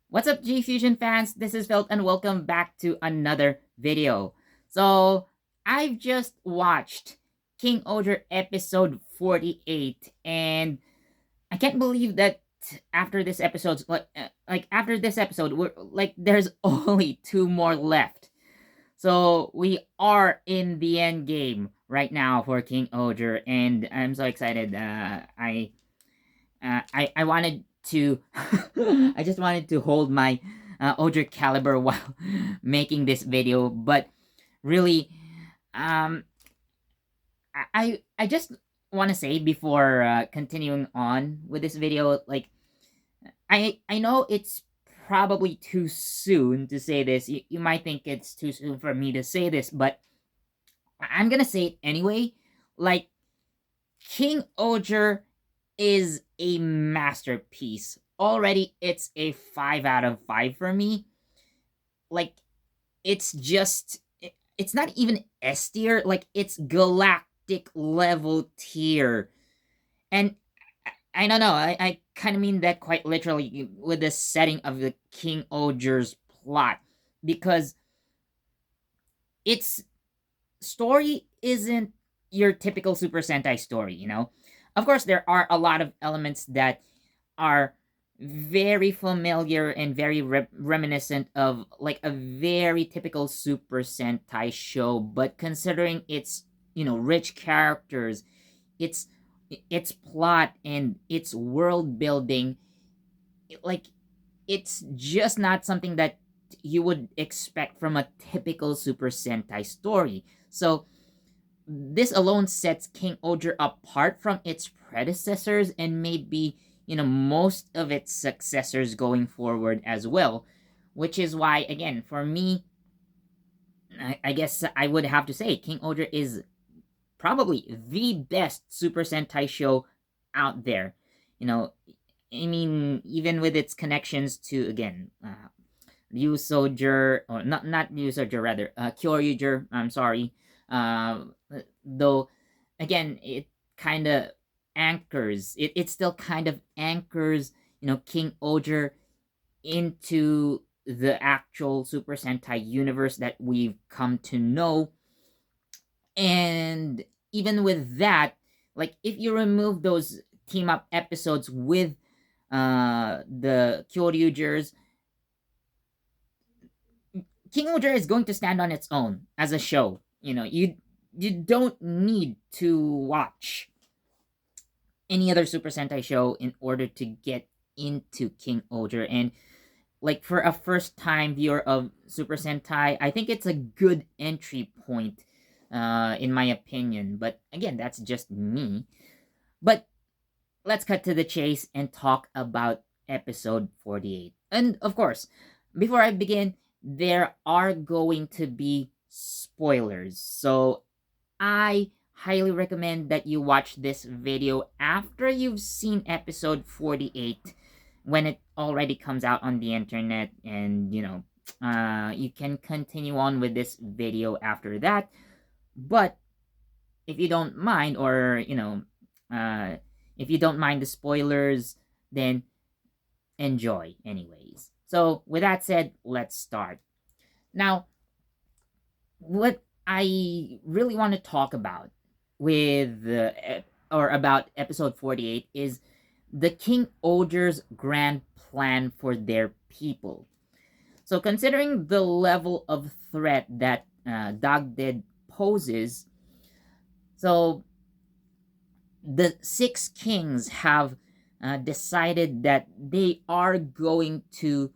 What's up, JEFusion fans? This is Phil, and welcome back to another video. So, I've just watched Kingohger episode 48, and I can't believe that after this episode, after this episode, there's only two more left. So we are in the end game right now for Kingohger, and I'm so excited. I wanted to I just wanted to hold my Odger caliber while making this video, but really, um, I just want to say before continuing on with this video, like I know it's probably too soon to say this. You might think it's too soon for me to say this, but I'm gonna say it anyway. Like King Oger is a masterpiece. Already, it's a 5 out of 5 for me. Like, it's just, it's not even S tier, like, it's galactic level tier. And I don't know, I kind of mean that quite literally with the setting of the King Oger's plot. Because its story isn't your typical Super Sentai story. Of course, there are a lot of elements that are very familiar and very reminiscent of like a very typical Super Sentai show, but considering its rich characters, its its plot and its world building, like it's just not something that you would expect from a typical Super Sentai story. So this alone sets King Oger apart from its predecessors and maybe, most of its successors going forward as well. Which is why, again, for me, I guess I would have to say King Oger is probably the best Super Sentai show out there. You know, I mean, even with its connections to, again, Liu Soldier, or not Liu Soldier, rather, Kyoryuger, I'm sorry. Uh, though, again, it kind of it still kind of anchors, King Oger into the actual Super Sentai universe that we've come to know. And even with that, like, if you remove those team up episodes with the Kyoryugers, King Oger is going to stand on its own as a show. You don't need to watch any other Super Sentai show in order to get into King Oger. And like for a first time viewer of Super Sentai, I think it's a good entry point, in my opinion. But again, that's just me. But let's cut to the chase and talk about episode 48. And of course, before I begin, there are going to be spoilers. So I highly recommend that you watch this video after you've seen episode 48 when it already comes out on the internet, and you can continue on with this video after that. But if you don't mind, or if you don't mind the spoilers, then enjoy anyways. So with that said, let's start. Now, what I really want to talk about with or about episode 48 is the King Oger's grand plan for their people. So considering the level of threat that Dogdead poses, so the six kings have decided that they are going to,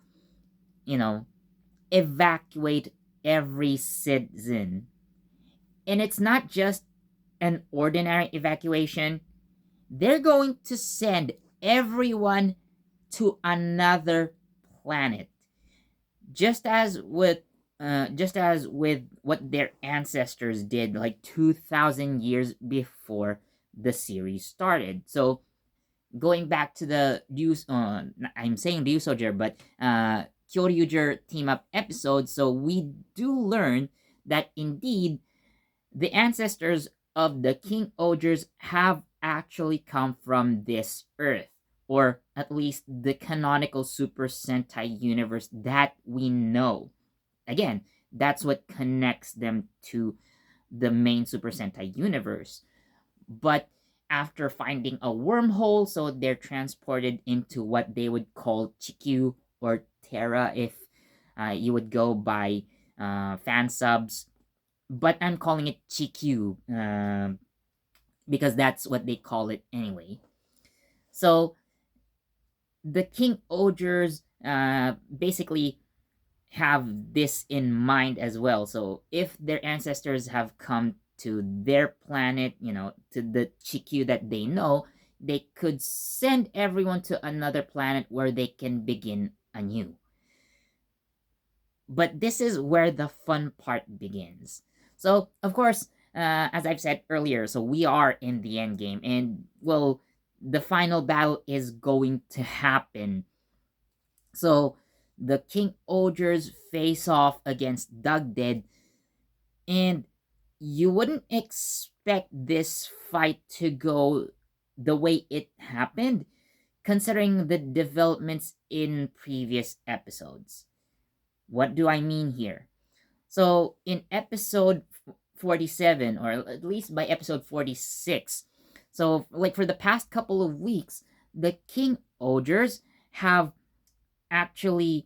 you know, evacuate every citizen. And it's not just an ordinary evacuation, they're going to send everyone to another planet. Just as with what their ancestors did like 2000 years before the series started. So going back to the I'm saying Ryu Soldier, but Kyoryuger team up episode, so we do learn that indeed the ancestors of the King Ogers have actually come from this earth, or at least the canonical Super Sentai universe that we know. Again, that's what connects them to the main Super Sentai universe. But after finding a wormhole, so they're transported into what they would call Chikyu or Terra if you would go by fan subs. But I'm calling it Chikyu because that's what they call it anyway. So the King Ogres basically have this in mind as well. So if their ancestors have come to their planet, to the Chikyu that they know, they could send everyone to another planet where they can begin anew. But this is where the fun part begins. So, of course, as I've said earlier, so we are in the end game, and well, the final battle is going to happen. So, the King Ogres face off against Dugdead, and you wouldn't expect this fight to go the way it happened, considering the developments in previous episodes. What do I mean here? So in episode 47, or at least by episode 46, so like for the past couple of weeks, the King Ogres have actually,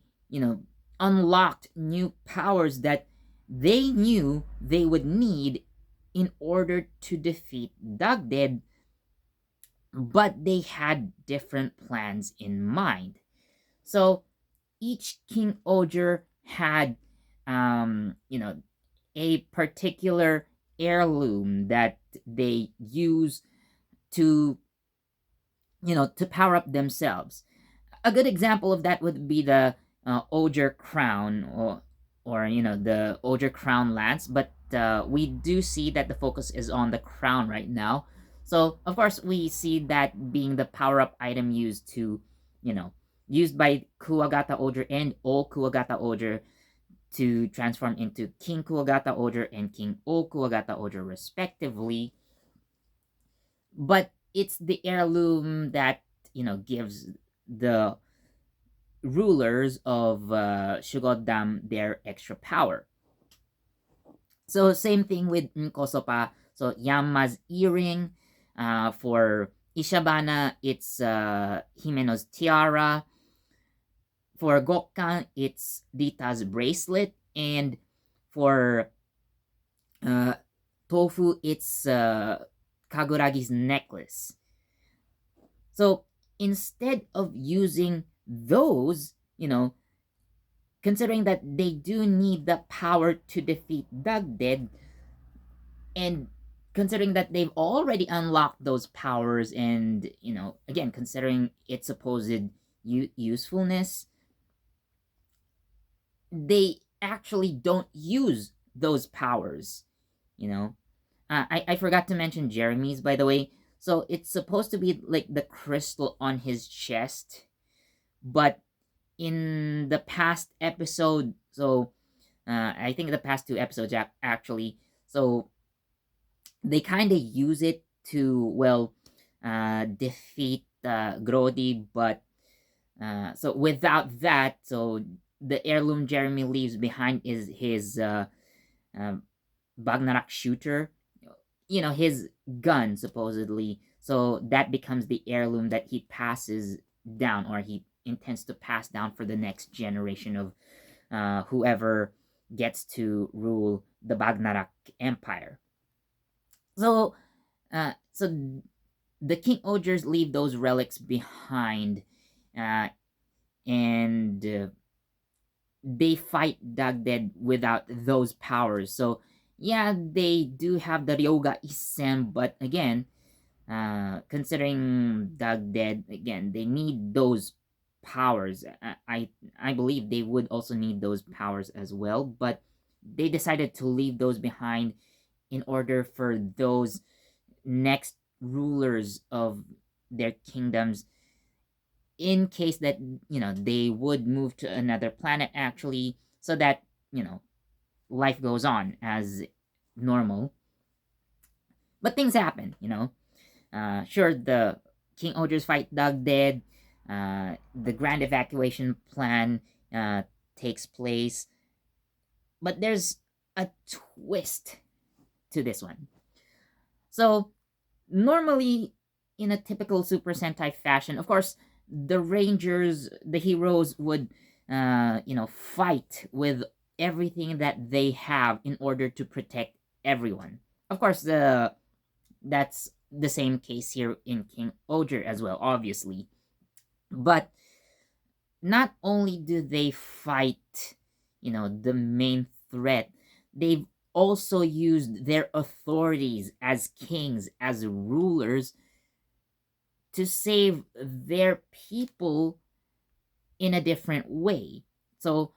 unlocked new powers that they knew they would need in order to defeat Dugdead, but they had different plans in mind. So each King Ogre had, a particular heirloom that they use to, to power up themselves. A good example of that would be the Ogre crown, or the Ogre crown lance. But we do see that the focus is on the crown right now. So of course we see that being the power up item used to, used by Kuwagata Ogre and Old Kuwagata Ogre to transform into King Kuwagata Ogre and King Old Kuwagata Ogre respectively. But it's the heirloom that, gives the rulers of Shugodam their extra power. So same thing with Nkosopa. So Yama's earring. For Ishabana, it's Himeno's tiara. For Gokkan, it's Rita's bracelet. And for uh, Tofu, it's Kaguragi's necklace. So instead of using those, considering that they do need the power to defeat Dugdead, and considering that they've already unlocked those powers, and again, considering its supposed usefulness, they actually don't use those powers. I forgot to mention Jeremy's, by the way. So it's supposed to be like the crystal on his chest, but in the past episode, so I think the past two episodes actually, so they kind of use it to, well, defeat Grody, but so without that, so the heirloom Jeremy leaves behind is his uh, Bagnarak shooter, his gun supposedly. So that becomes the heirloom that he passes down, or he intends to pass down for the next generation of whoever gets to rule the Bagnarak Empire. So, so the King Ogres leave those relics behind, uh, and they fight Dugdead without those powers. So, yeah, they do have the Ryoga Isen, but again, considering Dugdead, again, they need those powers. I believe they would also need those powers as well, but they decided to leave those behind in order for those next rulers of their kingdoms, in case that they would move to another planet actually, so that life goes on as normal. But things happen. Sure, the King Ogres fight Dugdead. The grand evacuation plan uh, takes place, but there's a twist to this one. So normally, in a typical Super Sentai fashion, of course, the Rangers, the heroes, would, fight with everything that they have in order to protect everyone. Of course, that's the same case here in King Oger as well, obviously. But not only do they fight, the main threat, they've also used their authorities as kings, as rulers, to save their people in a different way. So,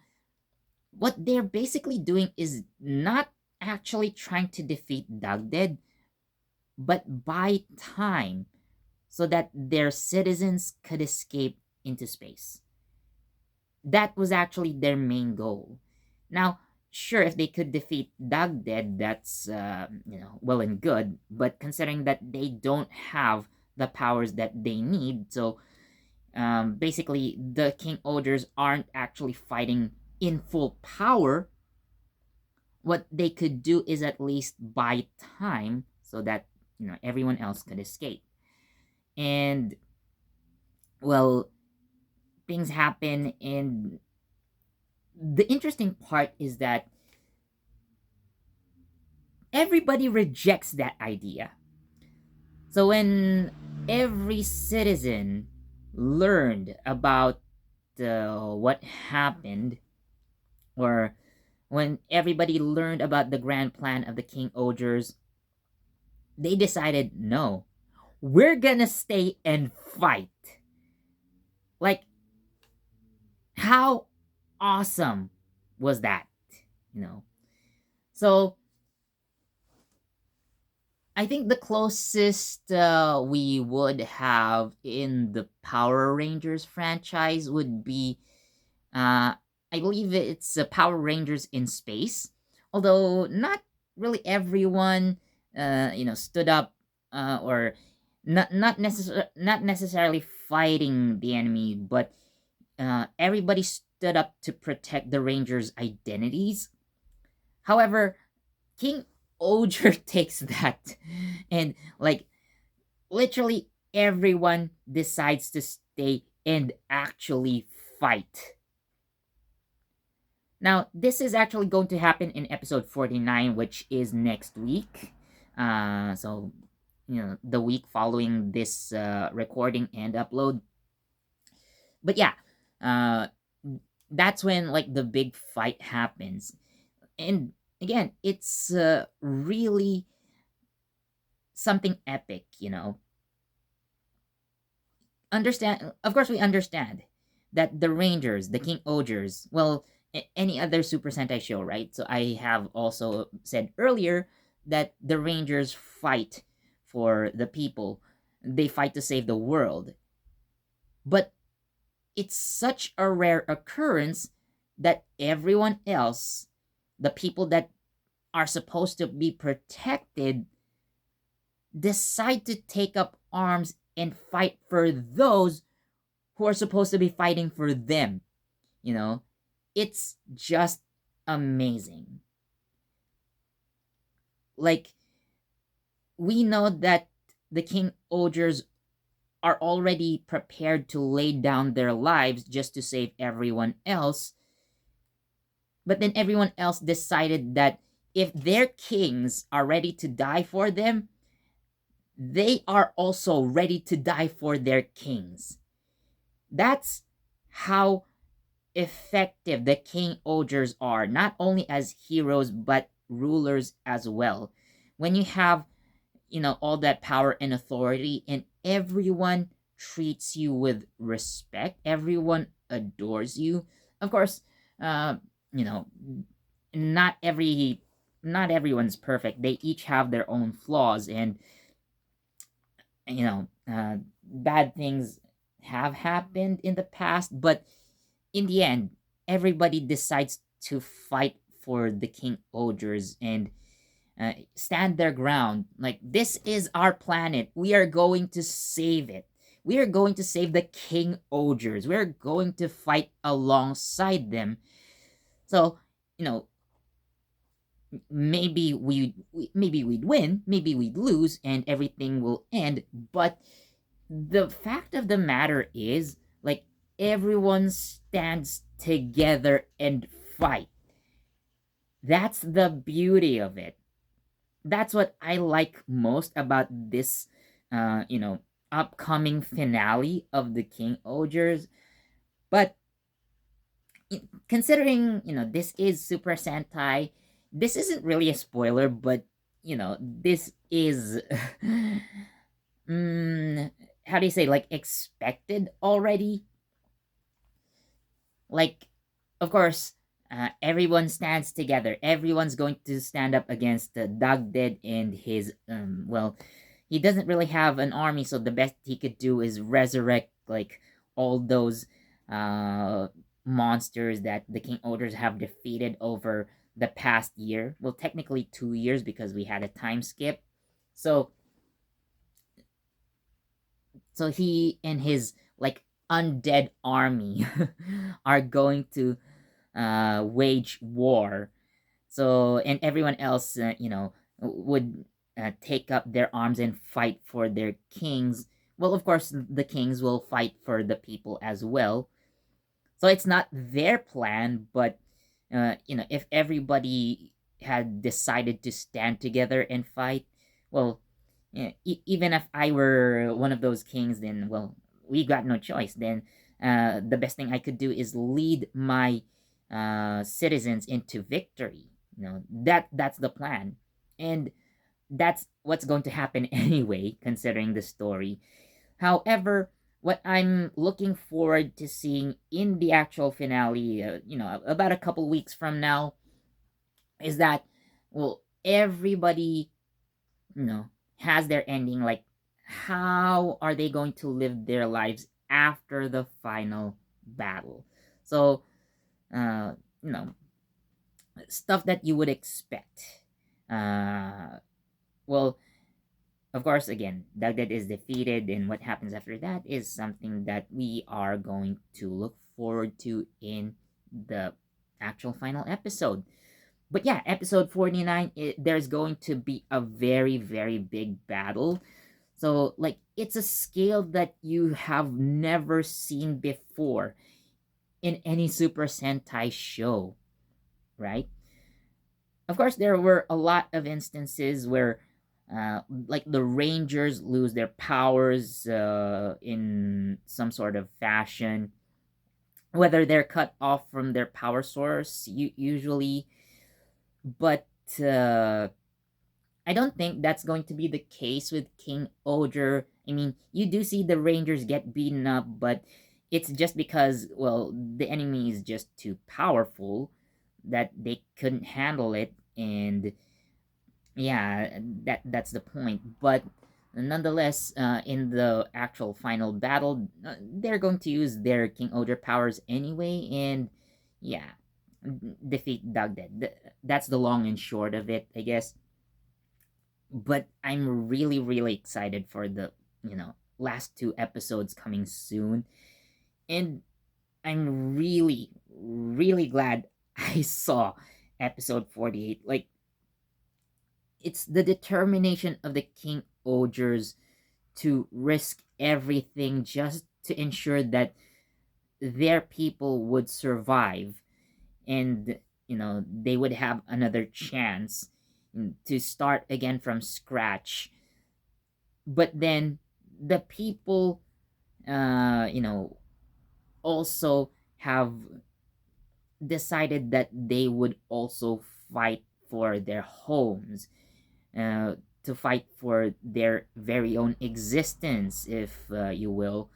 what they're basically doing is not actually trying to defeat Dagded, but buy time so that their citizens could escape into space. That was actually their main goal. Now, sure, if they could defeat Dagded, that's well and good. But considering that they don't have the powers that they need, so basically the King Ogres aren't actually fighting in full power. What they could do is at least buy time so that everyone else could escape. And well, things happen, and the interesting part is that everybody rejects that idea. So when every citizen learned about what happened, or when everybody learned about the grand plan of the King Ogers, they decided, no, we're gonna stay and fight. Like, how awesome was that? You know? So I think the closest we would have in the Power Rangers franchise would be, I believe it's Power Rangers in Space. Although not really everyone, stood up, or not necessarily fighting the enemy, but everybody stood up to protect the Rangers' identities. However, King Oger takes that, and like literally everyone decides to stay and actually fight. Now, this is actually going to happen in episode 49, which is next week. So, the week following this recording and upload. But yeah, uh, that's when like the big fight happens. And again, it's really something epic. Understand, of course, we understand that the Rangers, the King Ogers, well, any other Super Sentai show, right? So I have also said earlier that the Rangers fight for the people, they fight to save the world. But it's such a rare occurrence that everyone else, the people that are supposed to be protected, decide to take up arms and fight for those who are supposed to be fighting for them. You know, it's just amazing. Like, we know that the King Ogers are already prepared to lay down their lives just to save everyone else. But then everyone else decided that if their kings are ready to die for them, they are also ready to die for their kings. That's how effective the King Ogers are, not only as heroes, but rulers as well. When you have, all that power and authority, and everyone treats you with respect, everyone adores you. Of course, you know, not not everyone's perfect. They each have their own flaws, and bad things have happened in the past, but in the end, everybody decides to fight for the King Ogers and stand their ground. Like, this is our planet. We are going to save it. we are going to save the Kingohgers. We're going to fight alongside them. So, you know, maybe maybe we'd win, maybe we'd lose, and everything will end. But the fact of the matter is, like, everyone stands together and fight. That's the beauty of it. That's what I like most about this, you know, upcoming finale of the Kingohgers. But considering, you know, this is Super Sentai, this isn't really a spoiler, but you know, this is mm, how do you say, like, expected already. Like, of course, everyone stands together. Everyone's going to stand up against Dagdead and his well, he doesn't really have an army, so the best he could do is resurrect, like, all those uh monsters that the King Odors have defeated over the past year. Well, technically 2 years because we had a time skip. So he and his, like, undead army are going to wage war. So, and everyone else, you know, would take up their arms and fight for their kings. Well, of course, the kings will fight for the people as well. So it's not their plan, but you know, if everybody had decided to stand together and fight, well, yeah, even if I were one of those kings, then, well, we got no choice. Then the best thing I could do is lead my citizens into victory. You know, that's the plan, and that's what's going to happen anyway, considering the story. However, what I'm looking forward to seeing in the actual finale, you know, about a couple weeks from now, is that, well, everybody, you know, has their ending. Like, how are they going to live their lives after the final battle? So, uh, you know, stuff that you would expect. Uh, well, of course, again, Dagdad is defeated, and what happens after that is something that we are going to look forward to in the actual final episode. But yeah, episode 49, there's going to be a very, very big battle. So, like, it's a scale that you have never seen before in any Super Sentai show, right? Of course, there were a lot of instances where, like, the Rangers lose their powers in some sort of fashion, whether they're cut off from their power source, usually. But I don't think that's going to be the case with King Odger. I mean, you do see the Rangers get beaten up, but it's just because, well, the enemy is just too powerful that they couldn't handle it, and yeah, that's the point. But nonetheless, in the actual final battle, they're going to use their King Odger powers anyway, and yeah, defeat Dugdead. That's the long and short of it, I guess. But I'm really, really excited for the, you know, last two episodes coming soon. And I'm really, really glad I saw episode 48. Like, it's the determination of the King Ogers to risk everything just to ensure that their people would survive, and, you know, they would have another chance to start again from scratch. But then the people, you know, also have decided that they would also fight for their homes, uh, to fight for their very own existence, if you will.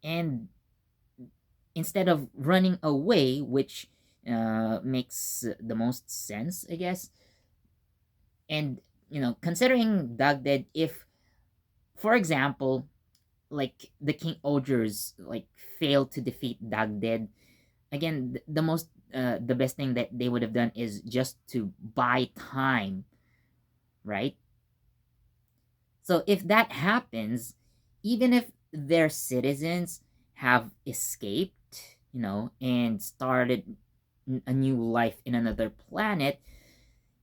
And instead of running away, which makes the most sense, I guess. And, you know, considering Dugdead, if, for example, like, the King Ogers, like, failed to defeat Dugdead, again, the best thing that they would have done is just to buy time, right? So if that happens, even if their citizens have escaped, and started a new life in another planet,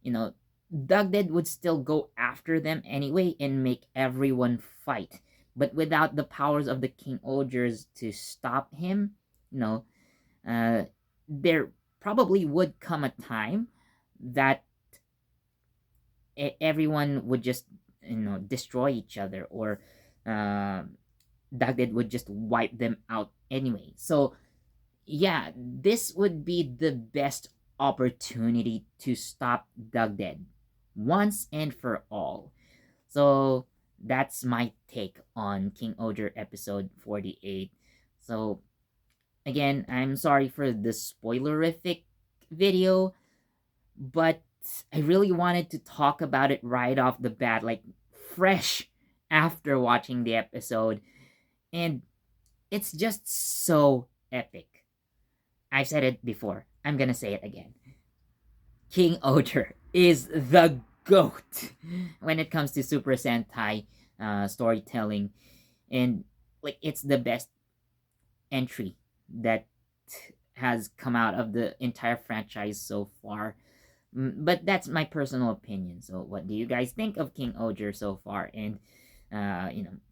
you know, Dugdad would still go after them anyway and make everyone fight. But without the powers of the King Ogers to stop him, you know, uh, there probably would come a time that everyone would just destroy each other, or uh, Dugdad would just wipe them out anyway. So yeah, this would be the best opportunity to stop Dugdad once and for all. So that's my take on King Oger episode 48. So again, I'm sorry for the spoilerific video, but I really wanted to talk about it right off the bat, like fresh after watching the episode. And it's just so epic. I've said it before. I'm gonna say it again. King Oger is the GOAT when it comes to Super Sentai storytelling. And like it's the best entry that has come out of the entire franchise so far. But that's my personal opinion. So what do you guys think of King Oger so far? And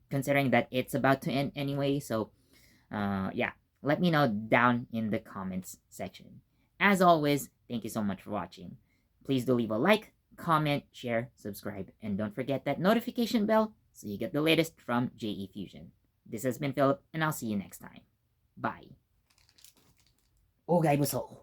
considering that it's about to end anyway, so yeah, let me know down in the comments section. As always, thank you so much for watching. Please do leave a like, comment, share, subscribe, and don't forget that notification bell so you get the latest from JEFusion. This has been Philip, and I'll see you next time. Bye. Ohger 무서워.